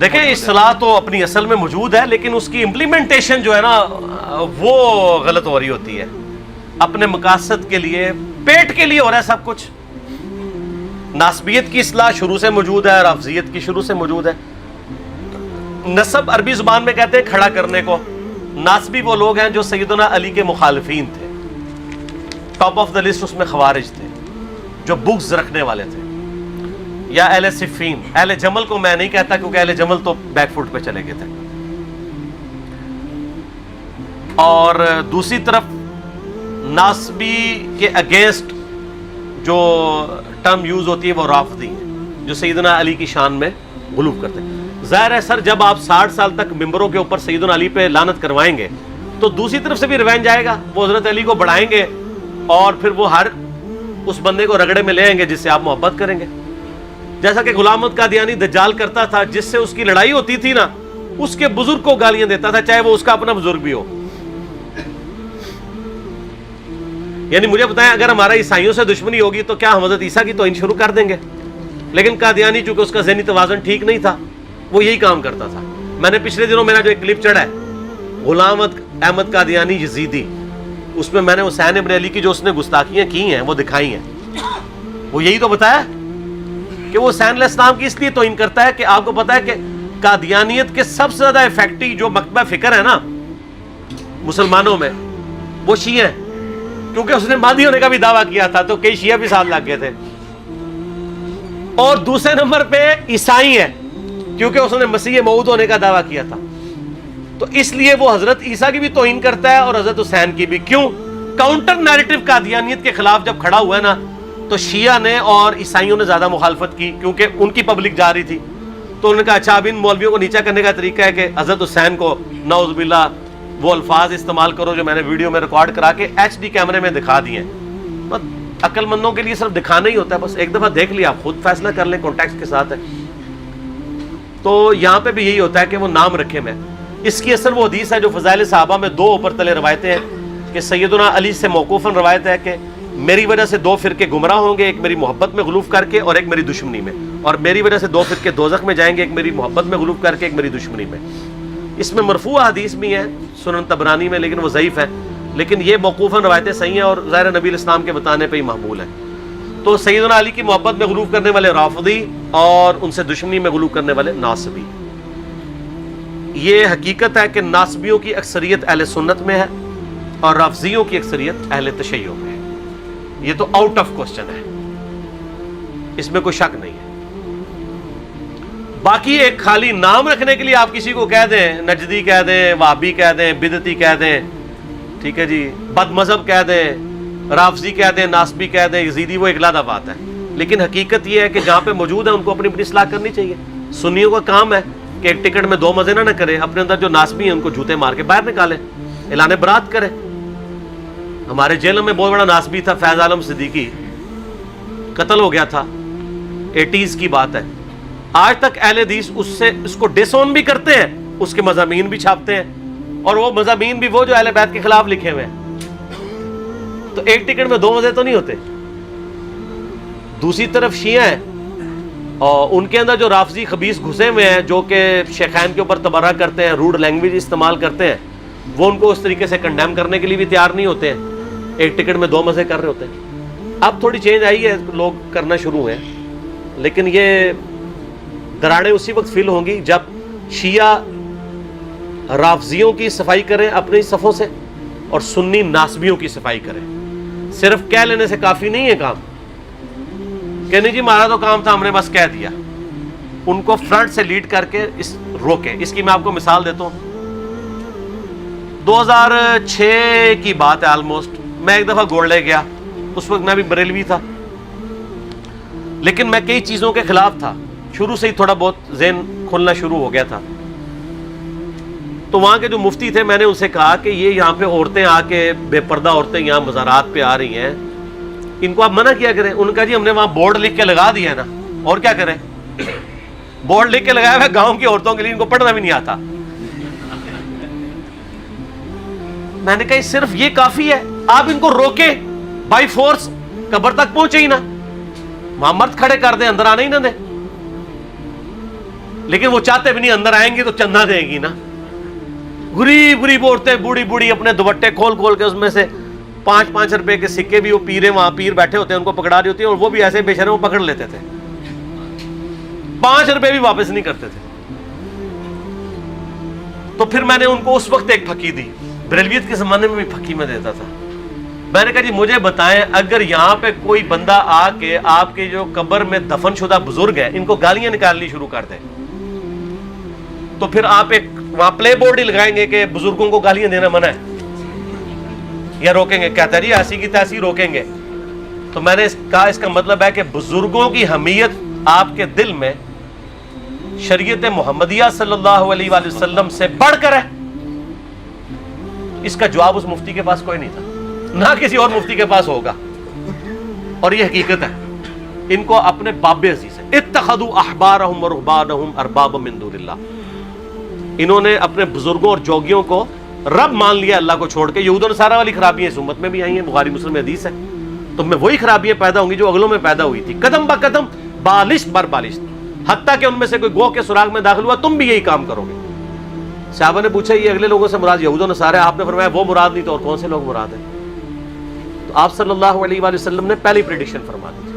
دیکھیں اصلاح تو اپنی اصل میں موجود ہے، لیکن اس کی امپلیمنٹیشن جو ہے نا وہ غلط ہو رہی ہوتی ہے، اپنے مقاصد کے لیے، پیٹ کے لیے ہو رہا ہے سب کچھ۔ ناسبیت کی اصلاح شروع سے موجود ہے، رافضیت کی شروع سے موجود ہے۔ نسب عربی زبان میں کہتے ہیں کھڑا کرنے کو۔ ناسبی وہ لوگ ہیں جو سیدنا علی کے مخالفین تھے، ٹاپ آف دا لسٹ اس میں خوارج تھے، جو بغض رکھنے والے تھے، یا اہل صفین۔ اہل جمل کو میں نہیں کہتا کیونکہ اہل جمل تو بیک فوٹ پہ چلے گئے تھے۔ اور دوسری طرف ناسبی کے اگینسٹ جو ٹرم یوز ہوتی ہے وہ رافضی ہیں، جو سیدنا علی کی شان میں غلو کرتے ہیں۔ ظاہر ہے سر جب آپ 60 سال تک ممبروں کے اوپر سیدنا علی پہ لعنت کروائیں گے تو دوسری طرف سے بھی ریونج آئے گا، وہ حضرت علی کو بڑھائیں گے اور پھر وہ ہر اس بندے کو رگڑے میں لے آئیں گے جس سے آپ محبت کریں گے۔ جیسا کہ غلام احمد قادیانی دجال کرتا تھا، جس سے اس کی لڑائی ہوتی تھی نا، اس کے بزرگ کو گالیاں دیتا تھا، چاہے وہ اس کا اپنا بزرگ بھی ہو۔ یعنی مجھے بتائیں اگر ہمارا عیسائیوں سے دشمنی ہوگی تو کیا ہم حضرت عیسیٰ کی توہین شروع کر دیں گے؟ لیکن قادیانی چونکہ اس کا ذہنی توازن ٹھیک نہیں تھا، وہ یہی کام کرتا تھا۔ میں نے پچھلے دنوں میرا جو ایک کلپ چڑھا ہے غلام احمد قادیانی یزیدی، اس میں نے حسین ابن علی کی جو اس نے گستاخیاں کی ہیں وہ دکھائی ہیں۔ وہ یہی تو بتایا کہ وہ حسین علیہ السلام کی اس لیے توہین کرتا ہے کہ آپ کو پتا ہے کہ قادیانیت کے سب سے زیادہ افیکٹو جو مکتبہ فکر ہے نا مسلمانوں میں، وہ شیعہ ہیں، کیونکہ اس نے مہدی ہونے کا بھی دعویٰ کیا تھا تو کئی شیعہ بھی ساتھ لگ گئے تھے۔ اور دوسرے نمبر پہ عیسائی ہیں، کیونکہ اس نے مسیح موعود ہونے کا دعویٰ کیا تھا، تو اس لیے وہ حضرت عیسیٰ کی بھی توہین کرتا ہے اور حضرت حسین کی بھی۔ کیوں؟ کاؤنٹر نیریٹو قادیانیت کے خلاف جب کھڑا ہوا ہے نا تو شیعہ نے اور عیسائیوں نے زیادہ مخالفت کی، کیونکہ ان کی پبلک جا رہی تھی، تو انہوں نے کہا اچھا اب ان مولویوں کو نیچا کرنے کا طریقہ ہے کہ حضرت حسین کو نعوذ باللہ وہ الفاظ استعمال کرو جو میں نے ویڈیو میں ریکارڈ کرا کے ایچ ڈی کیمرے میں دکھا دیے۔ عقل مندوں کے لیے صرف دکھانا ہی ہوتا ہے، بس ایک دفعہ دیکھ لیا، آپ خود فیصلہ کر لیں کانٹیکسٹ کے ساتھ ہے۔ تو یہاں پہ بھی یہی ہوتا ہے کہ وہ نام رکھے میں۔ اس کی اصل وہ حدیث ہے جو فضائل صحابہ میں دو اوپر تلے روایتیں ہیں کہ سیدنا علی سے موقوفاً روایت ہے کہ میری وجہ سے دو فرقے گمراہ ہوں گے، ایک میری محبت میں غلوف کر کے اور ایک میری دشمنی میں، اور میری وجہ سے دو فرقے دوزخ میں جائیں گے، ایک میری محبت میں غلوف کر کے ایک میری دشمنی میں۔ اس میں مرفوع حدیث بھی ہیں سنن طبرانی میں، لیکن وہ ضعیف ہے، لیکن یہ موقوفاً روایتیں صحیح ہیں اور ظاہر نبی الاسلام کے بتانے پہ ہی محمول ہے۔ تو سیدنا علی کی محبت میں غلوف کرنے والے رافضی اور ان سے دشمنی میں غلوف کرنے والے ناصبی۔ یہ حقیقت ہے کہ ناصبیوں کی اکثریت اہل سنت میں ہے اور رافضیوں کی اکثریت اہل تشیع میں ہے۔ یہ تو آؤٹ آف کوسچن ہے، اس میں کوئی شک نہیں ہے۔ باقی ایک خالی نام رکھنے کے لیے آپ کسی کو کہہ دیں، نجدی کہہ دیں، وہابی کہہ دیں، بدعتی کہہ دیں، ٹھیک ہے جی، بد مذہب کہہ دیں، رافضی کہہ دیں، ناسبی کہہ دیں، یزیدی، وہ ایک علیحدہ بات ہے۔ لیکن حقیقت یہ ہے کہ جہاں پہ موجود ہے ان کو اپنی اپنی اصلاح کرنی چاہیے۔ سنیوں کا کام ہے کہ ایک ٹکٹ میں دو مزے نہ کرے، اپنے اندر جو ناسبی ہیں ان کو جوتے مار کے باہر نکالے، اعلان برات کرے۔ ہمارے جیل میں بہت بڑا ناسبی تھا فیض عالم صدیقی، قتل ہو گیا تھا، 80s کی بات ہے۔ آج تک اہل حدیث اس کو ڈس آن بھی کرتے ہیں، اس کے مضامین بھی چھاپتے ہیں، اور وہ مضامین بھی وہ جو اہل بیت کے خلاف لکھے ہوئے ہیں۔ تو ایک ٹکٹ میں دو مزے تو نہیں ہوتے۔ دوسری طرف شیعہ ہیں اور ان کے اندر جو رافضی خبیث گھسے ہوئے ہیں، جو کہ شیخین کے اوپر تبرہ کرتے ہیں، روڈ لینگویج استعمال کرتے ہیں، وہ ان کو اس طریقے سے کنڈیم کرنے کے لیے بھی تیار نہیں ہوتے ہیں، ایک ٹکٹ میں دو مزے کر رہے ہوتے ہیں۔ اب تھوڑی چینج آئی ہے، لوگ کرنا شروع ہوئے ہیں، لیکن یہ دراڑیں اسی وقت فیل ہوں گی جب شیعہ رافضیوں کی صفائی کریں اپنی صفوں سے اور سنی ناسبیوں کی صفائی کریں۔ صرف کہہ لینے سے کافی نہیں ہے کام کہ نہیں جی ہمارا تو کام تھا، ہم نے بس کہہ دیا۔ ان کو فرنٹ سے لیڈ کر کے روکے۔ اس کی میں آپ کو مثال دیتا ہوں۔ 2006 کی بات ہے آلموسٹ، میں ایک دفعہ گولڈے گیا، اس وقت میں بھی بریلوی تھا، لیکن میں کئی چیزوں کے خلاف تھا، شروع سے ہی تھوڑا بہت ذہن کھلنا شروع ہو گیا تھا۔ تو وہاں کے جو مفتی تھے، میں نے ان سے کہا کہ یہ یہاں پہ عورتیں آ کے، بے پردہ عورتیں یہاں مزارات پہ آ رہی ہیں، ان کو آپ منع کیا کریں۔ انہوں نے کہا جی ہم نے وہاں بورڈ لکھ کے لگا دیا ہے نا، اور کیا کریں، بورڈ لکھ کے لگایا ہوا ہے گاؤں کی عورتوں کے لیے، ان کو پڑھنا بھی نہیں آتا۔ میں نے کہا صرف یہ کافی ہے، آپ ان کو روکیں بائی فورس، قبر تک پہنچے ہی نا، وہاں مرد کھڑے کر دیں، اندر آنے ہی نہ دیں۔ لیکن وہ چاہتے بھی نہیں، اندر آئیں گے تو چندہ دیں گی نا. غریب غریب عورتیں بوڑھی بوڑھی اپنے دوپٹے کھول کھول کے اس میں سے 5-5 روپے کے سکے بھی، وہ پیرے وہاں پیر بیٹھے ہوتے ہیں ان کو پکڑا رہی ہوتی ہیں، اور وہ بھی ایسے بے شرم پکڑ لیتے تھے، 5 روپے بھی واپس نہیں کرتے تھے. تو پھر میں نے ان کو اس وقت ایک پھکی دی، بریلویت کے زمانے میں بھی پھکی میں دیتا تھا. میں نے کہا جی مجھے بتائیں، اگر یہاں پہ کوئی بندہ آ کے آپ کے جو قبر میں دفن شدہ بزرگ ہیں ان کو گالیاں نکالنی شروع کر دیں، تو پھر آپ ایک وہاں پلے بورڈ ہی لگائیں گے کہ بزرگوں کو گالیاں دینا منع ہے، یا روکیں گے؟ کہتا ہے جی ایسی کی تیسی روکیں گے. تو میں نے کہا اس کا مطلب ہے کہ بزرگوں کی حمیت آپ کے دل میں شریعت محمدیہ صلی اللہ علیہ وآلہ وسلم سے بڑھ کر ہے. اس کا جواب اس مفتی کے پاس کوئی نہیں تھا، نہ کسی اور مفتی کے پاس ہوگا، اور یہ حقیقت ہے. ان کو اپنے باب عزیز ہے. اتخذوا احبارهم ورهبانهم اربابا من دون اللہ، انہوں نے اپنے بزرگوں اور جوگیوں کو رب مان لیا اللہ کو چھوڑ کے. یہود و نصارہ والی خرابیاں اس امت میں بھی آئی ہیں، بخاری مسلم میں حدیث ہے. تو میں وہی خرابیاں پیدا ہوں گی جو اگلوں میں پیدا ہوئی تھی، قدم با قدم، بالش بر بالش، حتیٰ کہ ان میں سے کوئی گوہ کے سراغ میں داخل ہوا تم بھی یہی کام کرو گے. صحابہ نے پوچھا یہ اگلے لوگوں سے مراد یہود و نصارہ ہے؟ آپ نے فرمایا وہ مراد نہیں تو اور کون سے لوگ مراد ہیں؟ تو آپ صلی اللہ علیہ وآلہ وسلم نے پہلی پریڈکشن فرما دی.